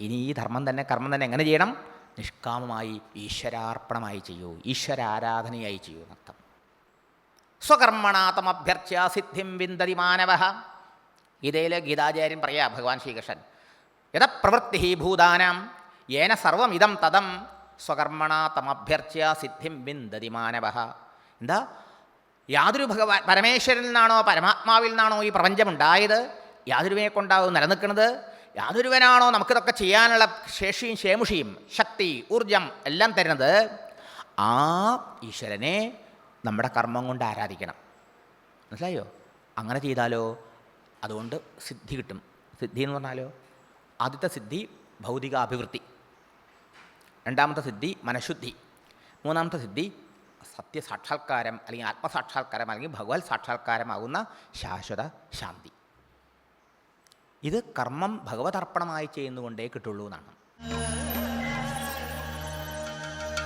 ഇനി ഈ ധർമ്മം തന്നെ കർമ്മം തന്നെ എങ്ങനെ ചെയ്യണം? നിഷ്കാമമായി ഈശ്വരാർപ്പണമായി ചെയ്യൂ, ഈശ്വരാരാധനയായി ചെയ്യൂ എന്നർത്ഥം. സ്വകർമ്മണാതമഭ്യർച്ച്യ സിദ്ധിം വിന്ദതി മാനവ. ഗീതയിൽ ഗീതാചാര്യൻ പറയാ, ഭഗവാൻ ശ്രീകൃഷ്ണൻ, യഥ പ്രവൃത്തി ഭൂതാനാം യേന സർവമിതം തദം സ്വകർമ്മണാതമഭ്യർച്ച്യ സിദ്ധിം വിന്ദതി മാനവ. എന്താ? യാതൊരു പരമേശ്വരനിൽ നിന്നാണോ പരമാത്മാവിൽ നിന്നാണോ ഈ പ്രപഞ്ചമുണ്ടായത്, യാതൊരുവനെ കൊണ്ടാവും നിലനിൽക്കുന്നത്, യാതൊരുവനാണോ നമുക്കിതൊക്കെ ചെയ്യാനുള്ള ശേഷിയും ശേമുഷിയും ശക്തി ഊർജം എല്ലാം തരുന്നത്, ആ ഈശ്വരനെ നമ്മുടെ കർമ്മം കൊണ്ട് ആരാധിക്കണം. മനസ്സിലായോ? അങ്ങനെ ചെയ്താലോ അതുകൊണ്ട് സിദ്ധി കിട്ടും. സിദ്ധി എന്ന് പറഞ്ഞാലോ, ആദ്യത്തെ സിദ്ധി ഭൗതിക അഭിവൃദ്ധി, രണ്ടാമത്തെ സിദ്ധി മനഃശുദ്ധി, മൂന്നാമത്തെ സിദ്ധി സത്യസാക്ഷാത്കാരം അല്ലെങ്കിൽ ആത്മസാക്ഷാത്കാരം അല്ലെങ്കിൽ ഭഗവത് സാക്ഷാത്കാരമാകുന്ന ശാശ്വത ശാന്തി. ഇത് കർമ്മം ഭഗവതർപ്പണമായി ചെയ്യുന്നുകൊണ്ടേ കിട്ടുള്ളൂ എന്നാണ്.